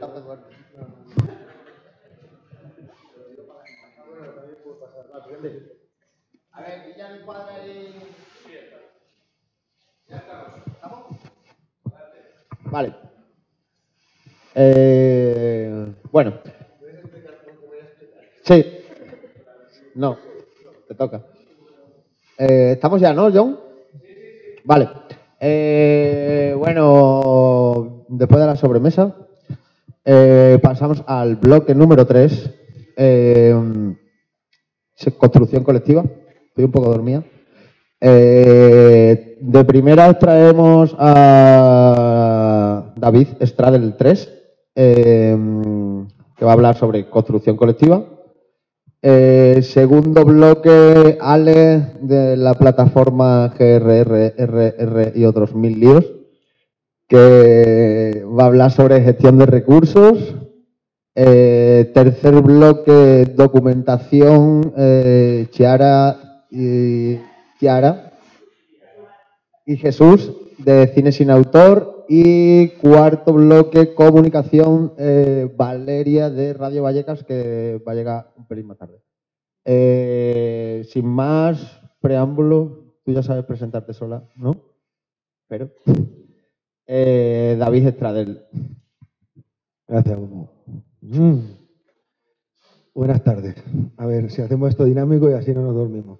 A ver, Villano y Cuadra y... ¿Ya estamos? Vale. Bueno. Sí. No, te toca. ¿Estamos ya, no, John? Vale. Bueno, después de la sobremesa, pasamos al bloque número 3. Construcción colectiva. Estoy un poco dormida. De primera traemos a David Stradel 3, que va a hablar sobre construcción colectiva. Segundo bloque, Ale, de la plataforma GRR y otros 1000 líos, que va a hablar sobre gestión de recursos. Tercer bloque, documentación, Chiara y Jesús, de Cine sin Autor. Y cuarto bloque, comunicación, Valeria, de Radio Vallecas, que va a llegar un pelín más tarde. Sin más preámbulo, tú ya sabes presentarte sola, ¿no? Pero David Stradel. Gracias, Hugo. Buenas tardes. A ver, si hacemos esto dinámico y así no nos dormimos.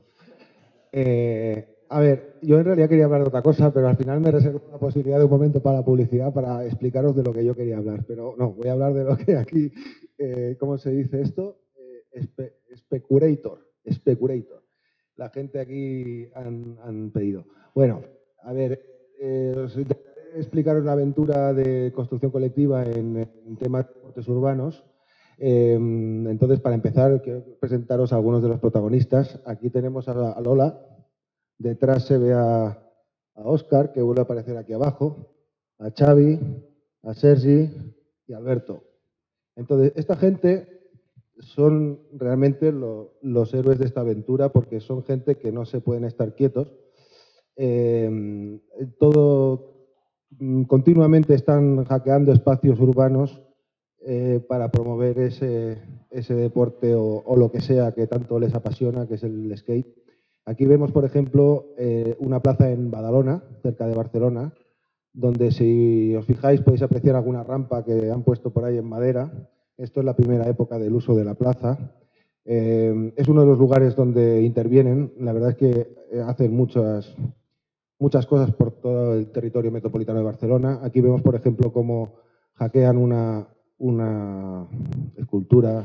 A ver, yo en realidad quería hablar de otra cosa, pero al final me reservo la posibilidad de un momento para la publicidad para explicaros de lo que yo quería hablar. Pero no, voy a hablar de lo que aquí, ¿cómo se dice esto? Specurator. La gente aquí han pedido. Bueno, a ver, os intentaré explicaros la aventura de construcción colectiva en temas de deportes urbanos. Entonces, para empezar, quiero presentaros a algunos de los protagonistas. Aquí tenemos a Lola. Detrás se ve a Óscar, que vuelve a aparecer aquí abajo, a Xavi, a Sergi y a Alberto. Entonces, esta gente son realmente los héroes de esta aventura porque son gente que no se pueden estar quietos. Continuamente están hackeando espacios urbanos para promover ese deporte o lo que sea que tanto les apasiona, que es el skate. Aquí vemos, por ejemplo, una plaza en Badalona, cerca de Barcelona, donde si os fijáis podéis apreciar alguna rampa que han puesto por ahí en madera. Esto es la primera época del uso de la plaza. Es uno de los lugares donde intervienen. La verdad es que hacen muchas cosas por todo el territorio metropolitano de Barcelona. Aquí vemos, por ejemplo, cómo hackean una escultura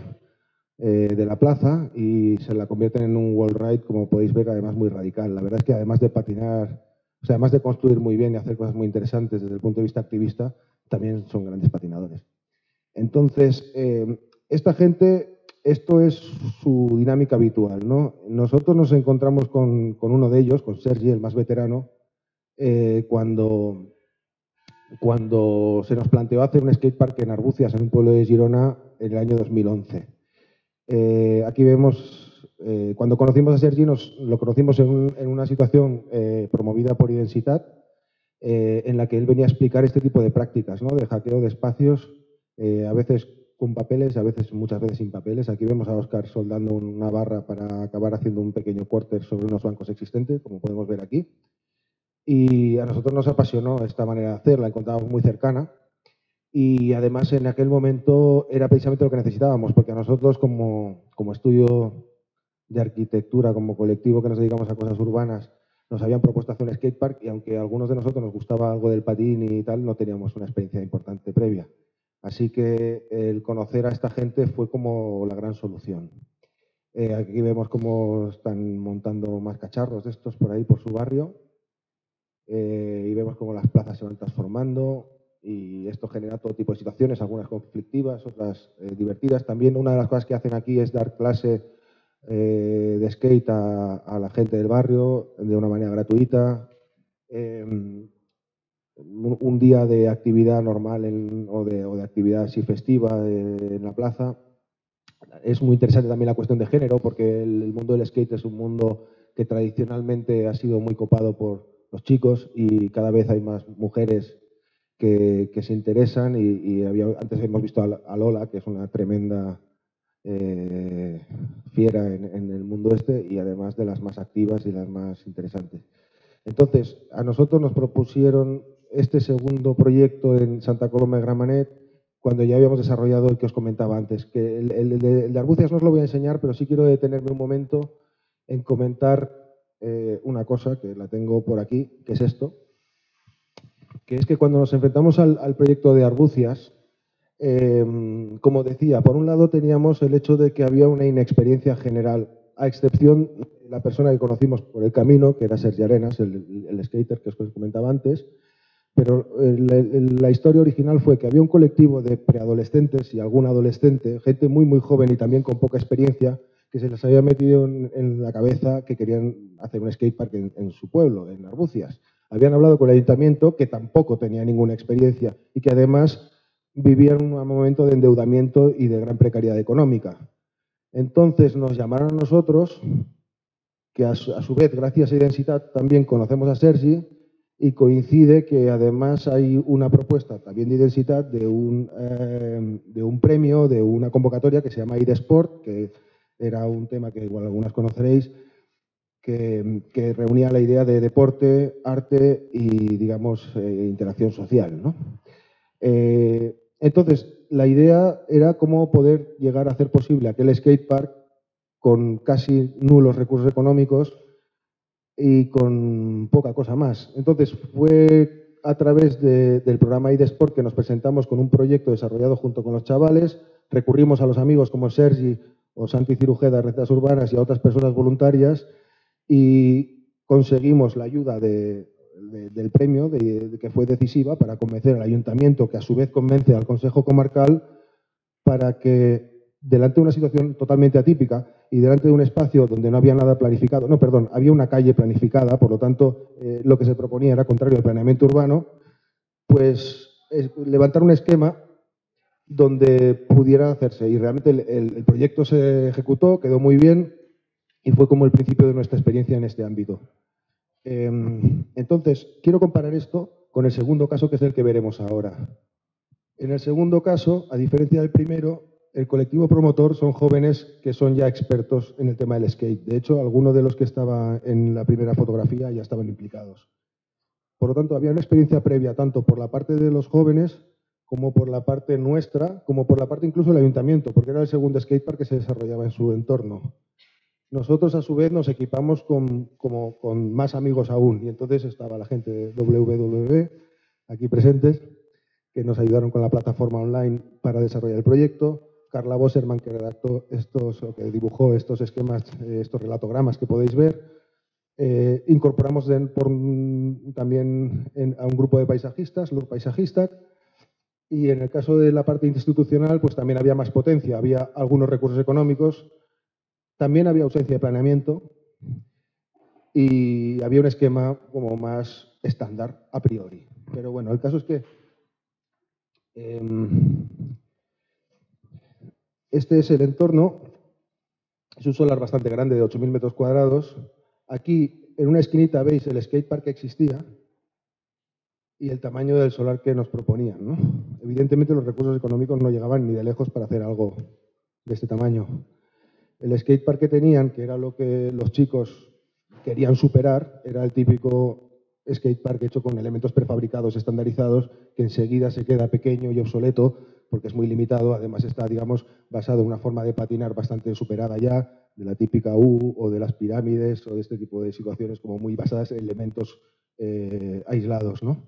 de la plaza y se la convierten en un wall ride, como podéis ver, además muy radical. La verdad es que además de patinar, o sea, además de construir muy bien y hacer cosas muy interesantes desde el punto de vista activista, también son grandes patinadores. Entonces, esta gente, esto es su dinámica habitual, ¿no? Nosotros nos encontramos con uno de ellos, con Sergi, el más veterano, cuando se nos planteó hacer un skatepark en Arbucias, en un pueblo de Girona, en el año 2011. Aquí vemos, cuando conocimos a Sergi, lo conocimos en una situación promovida por Identitat, en la que él venía a explicar este tipo de prácticas, ¿no? De hackeo de espacios, a veces con papeles, muchas veces sin papeles. Aquí vemos a Óscar soldando una barra para acabar haciendo un pequeño quarter sobre unos bancos existentes, como podemos ver aquí. Y a nosotros nos apasionó esta manera de hacer, la encontrábamos muy cercana. Y además en aquel momento era precisamente lo que necesitábamos, porque a nosotros como estudio de arquitectura, como colectivo que nos dedicamos a cosas urbanas, nos habían propuesto hacer un skatepark y aunque a algunos de nosotros nos gustaba algo del patín y tal, no teníamos una experiencia importante previa. Así que el conocer a esta gente fue como la gran solución. Aquí vemos cómo están montando más cacharros de estos por ahí, por su barrio. Y vemos cómo las plazas se van transformando y esto genera todo tipo de situaciones, algunas conflictivas, otras divertidas. También una de las cosas que hacen aquí es dar clase de skate a la gente del barrio de una manera gratuita. Un día de actividad normal o de actividad así festiva en la plaza. Es muy interesante también la cuestión de género porque el mundo del skate es un mundo que tradicionalmente ha sido muy copado por los chicos y cada vez hay más mujeres que se interesan y antes hemos visto a Lola, que es una tremenda fiera en el mundo este y además de las más activas y las más interesantes. Entonces, a nosotros nos propusieron este segundo proyecto en Santa Coloma de Gramenet cuando ya habíamos desarrollado el que os comentaba antes, que el de Arbucias no os lo voy a enseñar, pero sí quiero detenerme un momento en comentar una cosa que la tengo por aquí, que es esto, que es que cuando nos enfrentamos al proyecto de Arbucias, como decía, por un lado teníamos el hecho de que había una inexperiencia general, a excepción de la persona que conocimos por el camino, que era Sergi Arenas, el skater que os comentaba antes, pero la historia original fue que había un colectivo de preadolescentes y algún adolescente, gente muy, muy joven y también con poca experiencia, que se les había metido en la cabeza que querían hacer un skatepark en su pueblo, en Arbucias. Habían hablado con el ayuntamiento, que tampoco tenía ninguna experiencia y que además vivían un momento de endeudamiento y de gran precariedad económica. Entonces nos llamaron a nosotros, que a su vez, gracias a Identitat, también conocemos a Sergi, y coincide que además hay una propuesta también de Identitat de un premio, de una convocatoria que se llama IDESport, que era un tema que igual algunas conoceréis, que reunía la idea de deporte, arte y, digamos, interacción social, ¿no? Entonces, la idea era cómo poder llegar a hacer posible aquel skatepark con casi nulos recursos económicos y con poca cosa más. Entonces, fue a través del programa IDESport que nos presentamos con un proyecto desarrollado junto con los chavales, recurrimos a los amigos como Sergi o Santi Cirujeda de Recetas Urbanas y a otras personas voluntarias y conseguimos la ayuda del premio, que fue decisiva para convencer al ayuntamiento, que a su vez convence al Consejo Comarcal, para que delante de una situación totalmente atípica y delante de un espacio donde no había nada planificado, no, perdón, había una calle planificada, por lo tanto, lo que se proponía era contrario al planeamiento urbano, pues levantar un esquema donde pudiera hacerse. Y realmente el proyecto se ejecutó, quedó muy bien y fue como el principio de nuestra experiencia en este ámbito. Entonces, quiero comparar esto con el segundo caso, que es el que veremos ahora. En el segundo caso, a diferencia del primero, el colectivo promotor son jóvenes que son ya expertos en el tema del skate. De hecho, algunos de los que estaban en la primera fotografía ya estaban implicados. Por lo tanto, había una experiencia previa tanto por la parte de los jóvenes como por la parte nuestra, como por la parte incluso del ayuntamiento, porque era el segundo skatepark que se desarrollaba en su entorno. Nosotros, a su vez, nos equipamos con más amigos aún, y entonces estaba la gente de WWW, aquí presentes, que nos ayudaron con la plataforma online para desarrollar el proyecto, Carla Bosserman, que redactó o que dibujó estos esquemas, estos relatogramas que podéis ver. Incorporamos también a un grupo de paisajistas, LUR Paisajistas, y en el caso de la parte institucional, pues también había más potencia, había algunos recursos económicos, también había ausencia de planeamiento y había un esquema como más estándar a priori. Pero bueno, el caso es que este es el entorno. Es un solar bastante grande de 8.000 metros cuadrados. Aquí, en una esquinita, veis el skatepark que existía y el tamaño del solar que nos proponían, ¿no? Evidentemente, los recursos económicos no llegaban ni de lejos para hacer algo de este tamaño. El skatepark que tenían, que era lo que los chicos querían superar, era el típico skatepark hecho con elementos prefabricados estandarizados, que enseguida se queda pequeño y obsoleto porque es muy limitado. Además está, digamos, basado en una forma de patinar bastante superada ya, de la típica U o de las pirámides o de este tipo de situaciones como muy basadas en elementos aislados, ¿no?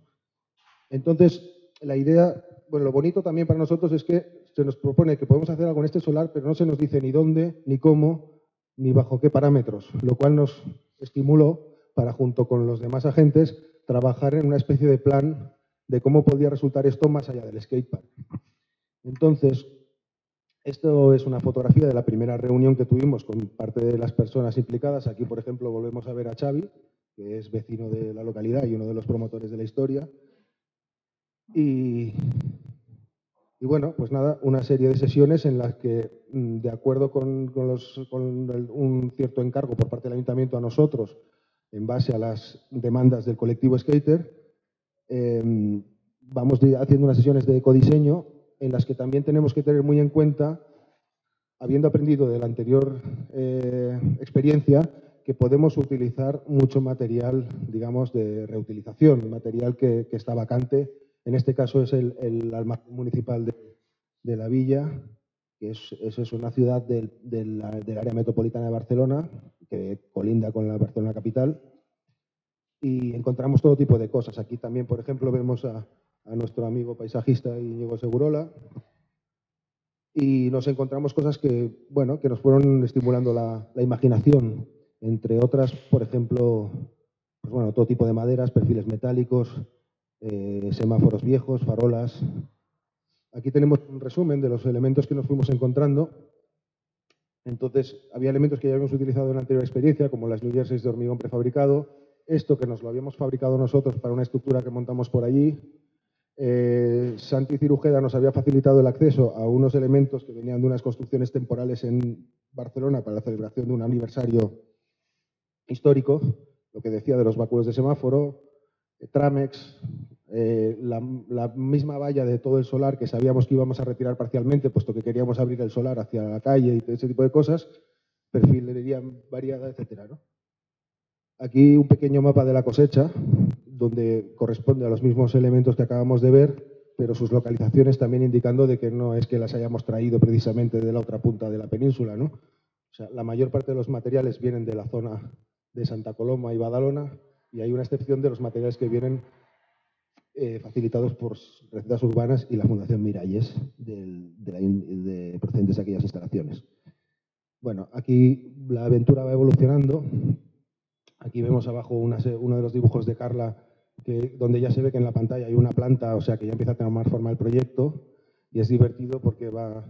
Entonces, la idea, bueno, lo bonito también para nosotros es que se nos propone que podemos hacer algo en este solar, pero no se nos dice ni dónde, ni cómo, ni bajo qué parámetros, lo cual nos estimuló para, junto con los demás agentes, trabajar en una especie de plan de cómo podía resultar esto más allá del skatepark. Entonces, esto es una fotografía de la primera reunión que tuvimos con parte de las personas implicadas. Aquí, por ejemplo, volvemos a ver a Xavi, que es vecino de la localidad y uno de los promotores de la historia. Y bueno, pues nada, una serie de sesiones en las que, de acuerdo con un cierto encargo por parte del ayuntamiento a nosotros, en base a las demandas del colectivo skater, vamos haciendo unas sesiones de ecodiseño en las que también tenemos que tener muy en cuenta, habiendo aprendido de la anterior experiencia, que podemos utilizar mucho material, digamos, de reutilización, material que está vacante. En este caso es el almacén municipal de la Villa, que es una ciudad del área metropolitana de Barcelona, que colinda con la Barcelona capital, y encontramos todo tipo de cosas. Aquí también, por ejemplo, vemos a nuestro amigo paisajista Íñigo Segurola, y nos encontramos cosas que, bueno, que nos fueron estimulando la imaginación, entre otras, por ejemplo, pues bueno, todo tipo de maderas, perfiles metálicos, semáforos viejos, farolas. Aquí tenemos un resumen de los elementos que nos fuimos encontrando. Entonces, había elementos que ya habíamos utilizado en la anterior experiencia, como las New Jerseys de hormigón prefabricado, esto que nos lo habíamos fabricado nosotros para una estructura que montamos por allí. Santi Cirujeda nos había facilitado el acceso a unos elementos que venían de unas construcciones temporales en Barcelona para la celebración de un aniversario histórico, lo que decía de los báculos de semáforo, Tramex, la misma valla de todo el solar que sabíamos que íbamos a retirar parcialmente, puesto que queríamos abrir el solar hacia la calle y todo ese tipo de cosas, perfilería variada, etcétera, ¿no? Aquí un pequeño mapa de la cosecha, donde corresponde a los mismos elementos que acabamos de ver, pero sus localizaciones también indicando de que no es que las hayamos traído precisamente de la otra punta de la península, ¿no? O sea, la mayor parte de los materiales vienen de la zona de Santa Coloma y Badalona, y hay una excepción de los materiales que vienen facilitados por Recetas Urbanas y la Fundación Miralles, procedentes de aquellas instalaciones. Bueno, aquí la aventura va evolucionando. Aquí vemos abajo uno de los dibujos de Carla, donde ya se ve que en la pantalla hay una planta, o sea que ya empieza a tomar forma el proyecto, y es divertido porque o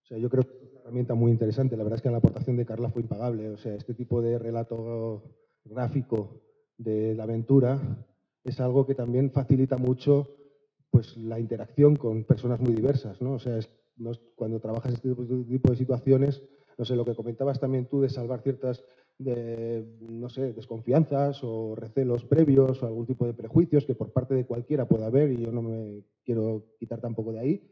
sea, yo creo que es una herramienta muy interesante. La verdad es que la aportación de Carla fue impagable. O sea, este tipo de relato gráfico de la aventura es algo que también facilita mucho pues, la interacción con personas muy diversas, ¿no? O sea, cuando trabajas este tipo de situaciones, no sé, lo que comentabas también tú de salvar ciertas, no sé, desconfianzas o recelos previos o algún tipo de prejuicios que por parte de cualquiera pueda haber, y yo no me quiero quitar tampoco de ahí.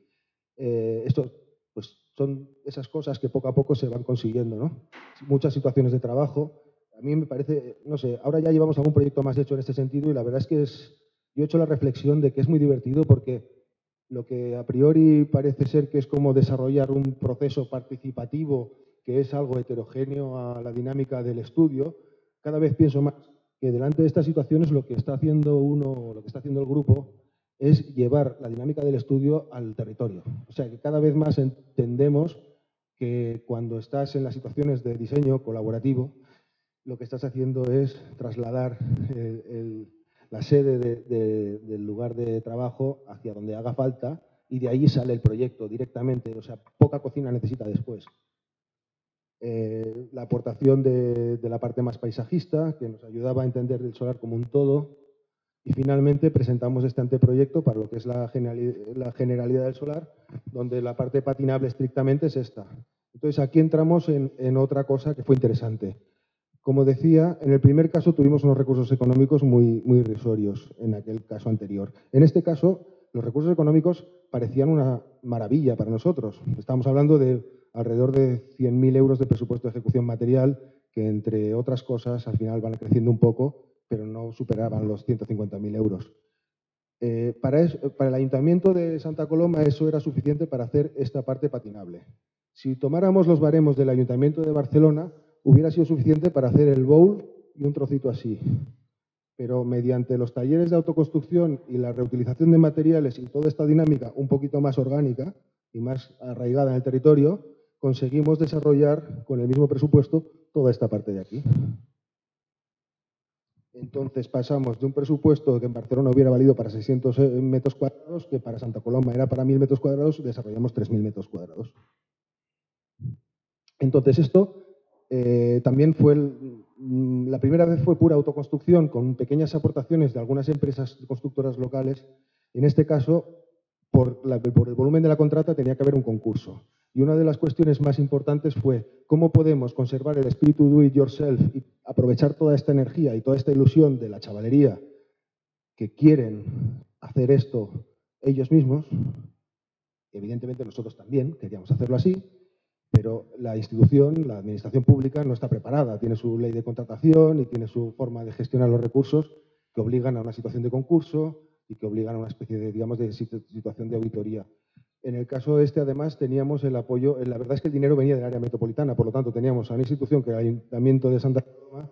Esto pues son esas cosas que poco a poco se van consiguiendo, ¿no? Muchas situaciones de trabajo. A mí me parece, no sé, ahora ya llevamos algún proyecto más hecho en este sentido, y la verdad es que yo he hecho la reflexión de que es muy divertido, porque lo que a priori parece ser que es como desarrollar un proceso participativo, que es algo heterogéneo a la dinámica del estudio, cada vez pienso más que delante de estas situaciones lo que está haciendo lo que está haciendo el grupo es llevar la dinámica del estudio al territorio. O sea, que cada vez más entendemos que cuando estás en las situaciones de diseño colaborativo, lo que estás haciendo es trasladar la sede del lugar de trabajo hacia donde haga falta, y de ahí sale el proyecto directamente. O sea, poca cocina necesita después. La aportación de la parte más paisajista, que nos ayudaba a entender el solar como un todo. Y finalmente presentamos este anteproyecto para lo que es la generalidad del solar, donde la parte patinable estrictamente es esta. Entonces aquí entramos en otra cosa que fue interesante. Como decía, en el primer caso tuvimos unos recursos económicos muy, muy irrisorios en aquel caso anterior. En este caso, los recursos económicos parecían una maravilla para nosotros. Estamos hablando de alrededor de 100.000 euros de presupuesto de ejecución material, que entre otras cosas al final van creciendo un poco, pero no superaban los 150.000 euros. Para el Ayuntamiento de Santa Coloma eso era suficiente para hacer esta parte patinable. Si tomáramos los baremos del Ayuntamiento de Barcelona, hubiera sido suficiente para hacer el bowl y un trocito así. Pero mediante los talleres de autoconstrucción y la reutilización de materiales y toda esta dinámica un poquito más orgánica y más arraigada en el territorio, conseguimos desarrollar con el mismo presupuesto toda esta parte de aquí. Entonces pasamos de un presupuesto que en Barcelona hubiera valido para 600 metros cuadrados, que para Santa Coloma era para 1.000 metros cuadrados, desarrollamos 3.000 metros cuadrados. Entonces esto también fue, la primera vez fue pura autoconstrucción, con pequeñas aportaciones de algunas empresas constructoras locales. En este caso, por el volumen de la contrata tenía que haber un concurso. Y una de las cuestiones más importantes fue cómo podemos conservar el espíritu do it yourself y aprovechar toda esta energía y toda esta ilusión de la chavalería que quieren hacer esto ellos mismos. Evidentemente nosotros también queríamos hacerlo así, pero la institución, la administración pública no está preparada. Tiene su ley de contratación y tiene su forma de gestionar los recursos que obligan a una situación de concurso y que obligan a una especie de, digamos, de situación de auditoría. En el caso este, además, teníamos el apoyo, la verdad es que el dinero venía del área metropolitana, por lo tanto teníamos a una institución que era el Ayuntamiento de Santa Coloma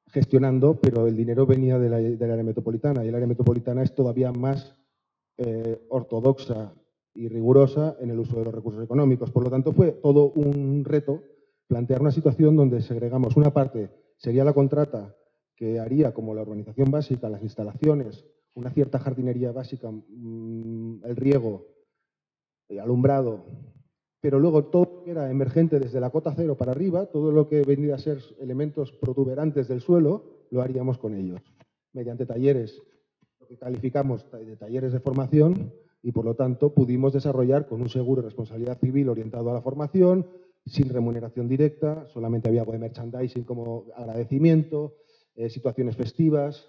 gestionando, pero el dinero venía del área metropolitana y el área metropolitana es todavía más ortodoxa y rigurosa en el uso de los recursos económicos. Por lo tanto, fue todo un reto plantear una situación donde segregamos una parte, sería la contrata, que haría como la urbanización básica, las instalaciones, una cierta jardinería básica, el riego, el alumbrado, pero luego todo lo que era emergente desde la cota cero para arriba, todo lo que venía a ser elementos protuberantes del suelo, lo haríamos con ellos, mediante talleres, lo que calificamos de talleres de formación, y por lo tanto pudimos desarrollar con un seguro de responsabilidad civil orientado a la formación, sin remuneración directa, solamente había algo de merchandising como agradecimiento, situaciones festivas.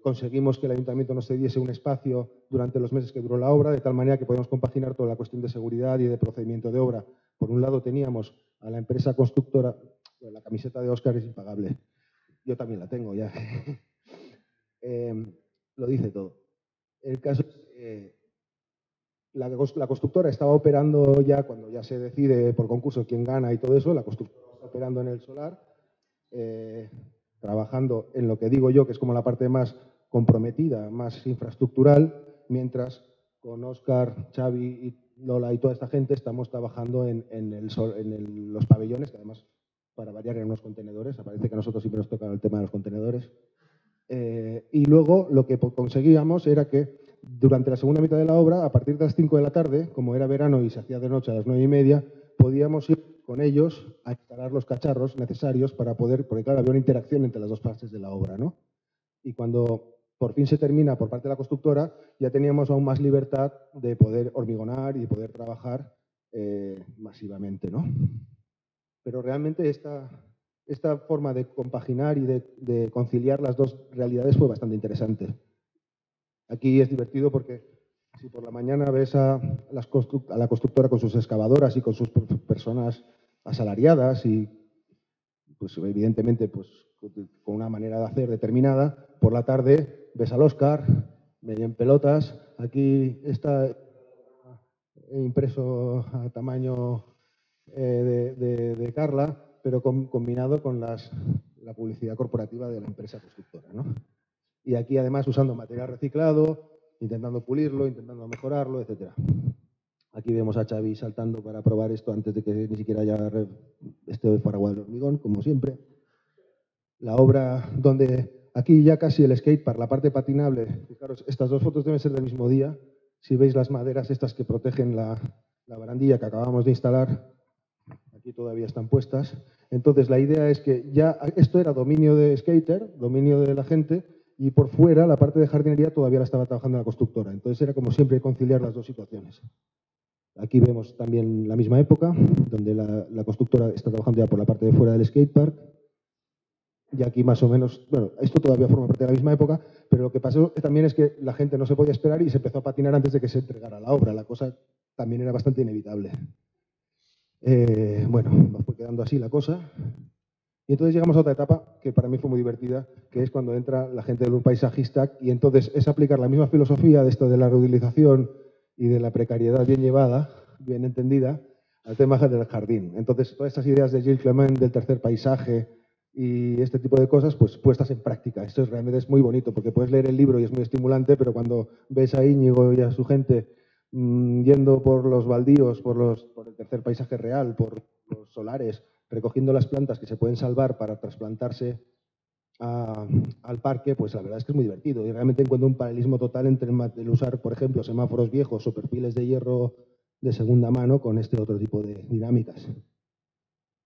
Conseguimos que el ayuntamiento nos cediese un espacio durante los meses que duró la obra, de tal manera que podemos compaginar toda la cuestión de seguridad y de procedimiento de obra. Por un lado teníamos a la empresa constructora, la camiseta de Óscar es impagable, yo también la tengo ya, lo dice todo. El caso es que la constructora estaba operando ya, cuando ya se decide por concurso quién gana y todo eso, la constructora está operando en el solar, trabajando en lo que digo yo, que es como la parte más comprometida, más infraestructural, mientras con Óscar, Xavi y Lola y toda esta gente estamos trabajando en los pabellones, que además, para variar, en unos contenedores. Parece que a nosotros siempre nos toca el tema de los contenedores. Y luego lo que conseguíamos era que durante la segunda mitad de la obra, a partir de las 5 de la tarde, como era verano y se hacía de noche a las 9:30, podíamos ir con ellos a instalar los cacharros necesarios para poder, porque claro, había una interacción entre las dos fases de la obra, ¿no? Y cuando por fin se termina por parte de la constructora, ya teníamos aún más libertad de poder hormigonar y de poder trabajar masivamente, ¿no? Pero realmente esta forma de compaginar y de conciliar las dos realidades fue bastante interesante. Aquí es divertido porque si por la mañana ves a la constructora con sus excavadoras y con sus personas asalariadas y pues evidentemente pues, con una manera de hacer determinada, por la tarde ves al Óscar medio en pelotas. Aquí está impreso a tamaño de Carla, pero combinado con la publicidad corporativa de la empresa constructora, ¿no? Y aquí además usando material reciclado, intentando pulirlo, intentando mejorarlo, etc. Aquí vemos a Xavi saltando para probar esto antes de que ni siquiera haya este paraguas de hormigón, como siempre. La obra donde aquí ya casi el skatepark, la parte patinable. Fijaros, estas dos fotos deben ser del mismo día. Si veis las maderas estas que protegen la barandilla que acabamos de instalar, aquí todavía están puestas. Entonces la idea es que ya esto era dominio de skater, dominio de la gente, y por fuera la parte de jardinería todavía la estaba trabajando la constructora. Entonces era como siempre conciliar las dos situaciones. Aquí vemos también la misma época, donde la constructora está trabajando ya por la parte de fuera del skatepark. Y aquí más o menos, bueno, esto todavía forma parte de la misma época, pero lo que pasó también es que la gente no se podía esperar y se empezó a patinar antes de que se entregara la obra. La cosa también era bastante inevitable. Bueno, nos fue quedando así la cosa. Y entonces llegamos a otra etapa que para mí fue muy divertida, que es cuando entra la gente del paisajista, y entonces es aplicar la misma filosofía de esto de la reutilización y de la precariedad bien llevada, bien entendida, al tema del jardín. Entonces todas estas ideas de Gilles Clement, del tercer paisaje y este tipo de cosas, pues puestas en práctica. Esto realmente es muy bonito, porque puedes leer el libro y es muy estimulante, pero cuando ves a Íñigo y a su gente yendo por los baldíos, por el tercer paisaje real, por los solares, recogiendo las plantas que se pueden salvar para trasplantarse al parque, pues la verdad es que es muy divertido. Y realmente encuentro un paralelismo total entre el usar, por ejemplo, semáforos viejos o perfiles de hierro de segunda mano con este otro tipo de dinámicas.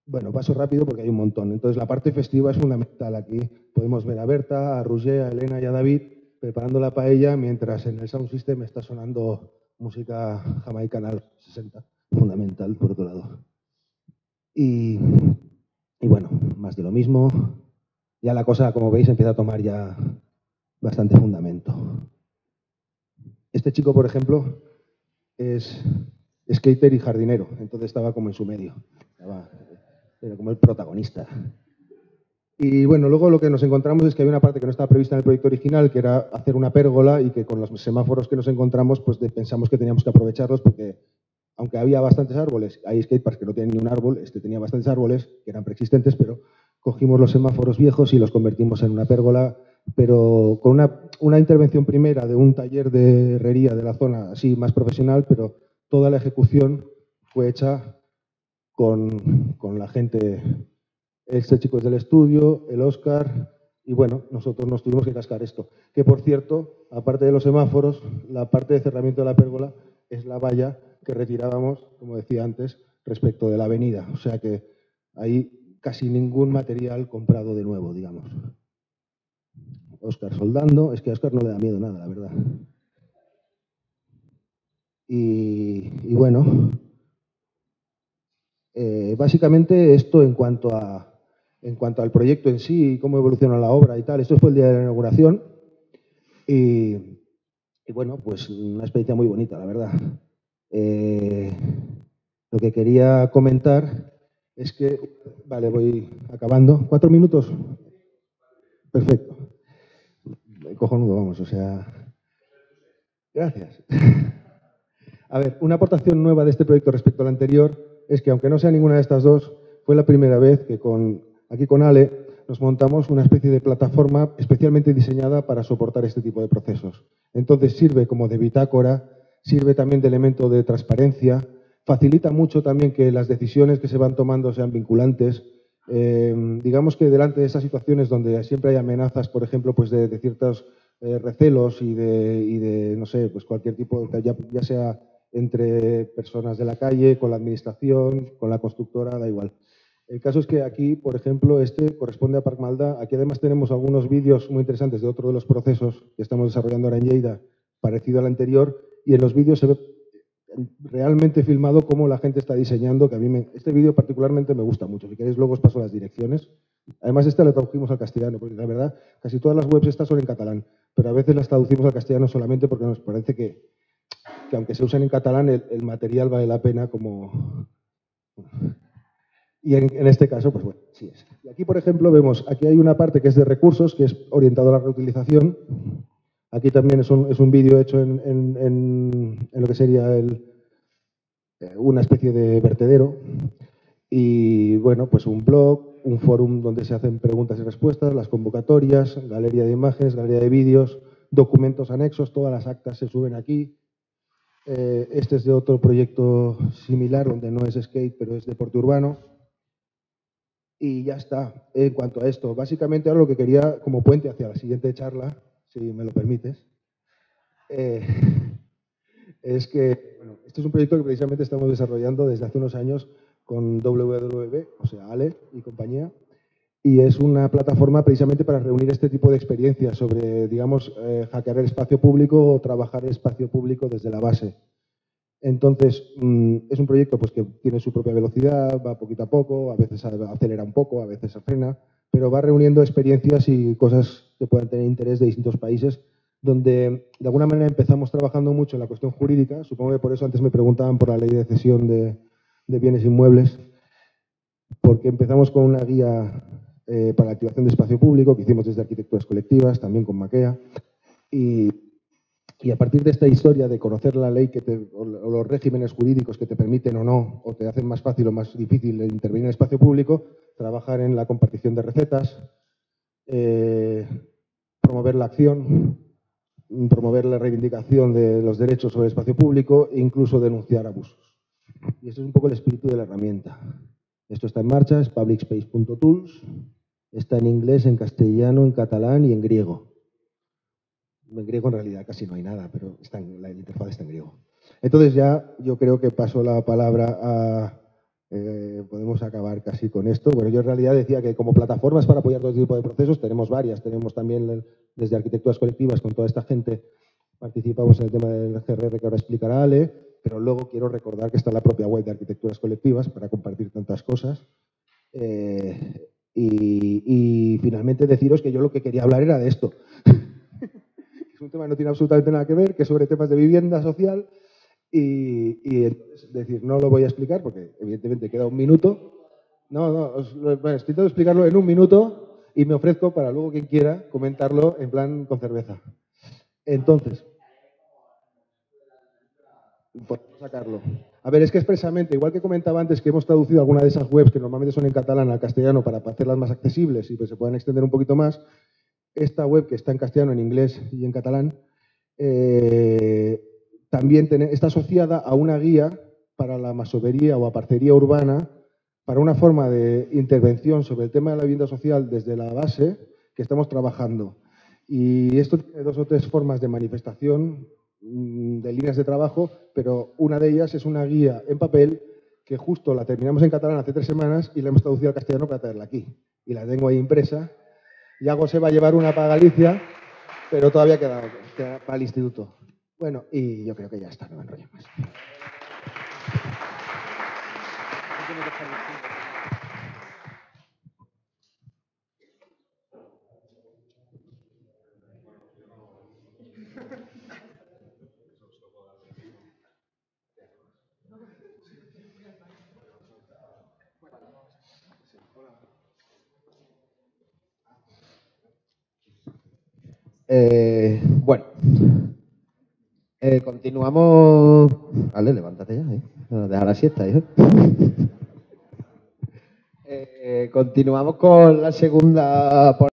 Bueno, paso rápido porque hay un montón. Entonces, la parte festiva es fundamental aquí. Podemos ver a Berta, a Roger, a Elena y a David preparando la paella mientras en el sound system está sonando música jamaicana 60, fundamental, por otro lado. Y bueno, más de lo mismo. Ya la cosa, como veis, empieza a tomar ya bastante fundamento. Este chico, por ejemplo, es skater y jardinero, entonces estaba como en su medio, era como el protagonista. Y bueno, luego lo que nos encontramos es que había una parte que no estaba prevista en el proyecto original, que era hacer una pérgola, y que con los semáforos que nos encontramos, pues pensamos que teníamos que aprovecharlos porque, aunque había bastantes árboles, hay skateparks que no tienen ni un árbol, este tenía bastantes árboles que eran preexistentes, pero cogimos los semáforos viejos y los convertimos en una pérgola, pero con una intervención primera de un taller de herrería de la zona, así más profesional, pero toda la ejecución fue hecha con la gente. Este chico es del estudio, el Óscar, y bueno, nosotros nos tuvimos que cascar esto. Que por cierto, aparte de los semáforos, la parte de cerramiento de la pérgola es la valla que retirábamos, como decía antes, respecto de la avenida. O sea que hay casi ningún material comprado de nuevo, digamos. Óscar soldando, es que a Óscar no le da miedo nada, la verdad. Y bueno, básicamente esto en cuanto al proyecto en sí y cómo evoluciona la obra y tal. Esto fue el día de la inauguración y bueno, pues una experiencia muy bonita, la verdad. Lo que quería comentar es que, vale, voy acabando. 4 minutos. Perfecto. Cojonudo, vamos, o sea. Gracias. A ver, una aportación nueva de este proyecto respecto al anterior es que, aunque no sea ninguna de estas dos, fue la primera vez que aquí con Ale nos montamos una especie de plataforma especialmente diseñada para soportar este tipo de procesos. Entonces sirve como de bitácora, sirve también de elemento de transparencia, facilita mucho también que las decisiones que se van tomando sean vinculantes. Digamos que delante de esas situaciones donde siempre hay amenazas, por ejemplo, pues de ciertos recelos y de, no sé, pues cualquier tipo, ya sea entre personas de la calle, con la administración, con la constructora, da igual. El caso es que aquí, por ejemplo, este corresponde a Parc Maldà. Aquí además tenemos algunos vídeos muy interesantes de otro de los procesos que estamos desarrollando ahora en Lleida, parecido al anterior, y en los vídeos se ve realmente filmado cómo la gente está diseñando, que a mí este vídeo particularmente me gusta mucho. Si queréis luego os paso las direcciones. Además, esta la tradujimos al castellano, porque la verdad, casi todas las webs estas son en catalán, pero a veces las traducimos al castellano solamente porque nos parece que aunque se usen en catalán, el material vale la pena como. Y en este caso, pues bueno, sí es. Y aquí, por ejemplo, vemos, aquí hay una parte que es de recursos, que es orientado a la reutilización. Aquí también es un vídeo hecho en lo que sería una especie de vertedero. Y bueno, pues un blog, un fórum donde se hacen preguntas y respuestas, las convocatorias, galería de imágenes, galería de vídeos, documentos anexos, todas las actas se suben aquí. Este es de otro proyecto similar, donde no es skate, pero es deporte urbano. Y ya está. En cuanto a esto, básicamente ahora lo que quería, como puente hacia la siguiente charla, si me lo permites, es que, bueno, este es un proyecto que precisamente estamos desarrollando desde hace unos años con WWW, o sea, Ale y compañía, y es una plataforma precisamente para reunir este tipo de experiencias sobre, digamos, hackear el espacio público o trabajar el espacio público desde la base. Entonces, es un proyecto pues, que tiene su propia velocidad, va poquito a poco, a veces acelera un poco, a veces frena, pero va reuniendo experiencias y cosas que puedan tener interés de distintos países, donde de alguna manera empezamos trabajando mucho en la cuestión jurídica. Supongo que por eso antes me preguntaban por la ley de cesión de bienes inmuebles, porque empezamos con una guía para la activación de espacio público que hicimos desde Arquitecturas Colectivas, también con Maquea, y a partir de esta historia de conocer la ley o los regímenes jurídicos que te permiten o no, o te hacen más fácil o más difícil intervenir en el espacio público, trabajar en la compartición de recetas, promover la acción, promover la reivindicación de los derechos sobre el espacio público e incluso denunciar abusos. Y ese es un poco el espíritu de la herramienta. Esto está en marcha, es publicspace.tools, está en inglés, en castellano, en catalán y en griego. En griego en realidad casi no hay nada, pero la interfaz está en griego. Entonces ya yo creo que paso la palabra a... podemos acabar casi con esto. Bueno, yo en realidad decía que como plataformas para apoyar todo tipo de procesos tenemos varias. Tenemos también desde Arquitecturas Colectivas, con toda esta gente, participamos en el tema del GRR que ahora explicará Ale, pero luego quiero recordar que está la propia web de Arquitecturas Colectivas para compartir tantas cosas. Y finalmente deciros que yo lo que quería hablar era de esto. es un tema que no tiene absolutamente nada que ver, que es sobre temas de vivienda social y entonces, decir, no lo voy a explicar porque evidentemente queda un minuto. Bueno, intento explicarlo en un minuto y me ofrezco para luego quien quiera comentarlo en plan con cerveza. Entonces, podemos sacarlo. A ver, es que expresamente, igual que comentaba antes que hemos traducido alguna de esas webs que normalmente son en catalán al castellano para hacerlas más accesibles y pues se puedan extender un poquito más, esta web que está en castellano, en inglés y en catalán, también está asociada a una guía para la masovería o aparcería urbana, para una forma de intervención sobre el tema de la vivienda social desde la base que estamos trabajando. Y esto tiene 2 o 3 formas de manifestación de líneas de trabajo, pero una de ellas es una guía en papel que justo la terminamos en catalán hace 3 semanas y la hemos traducido al castellano para traerla aquí. Y la tengo ahí impresa. Yago se va a llevar una para Galicia, pero todavía queda para el instituto. Bueno, y yo creo que ya está, no me enrollo más. Bueno, continuamos. Vale, levántate ya, deja la siesta, hijo. Continuamos con la segunda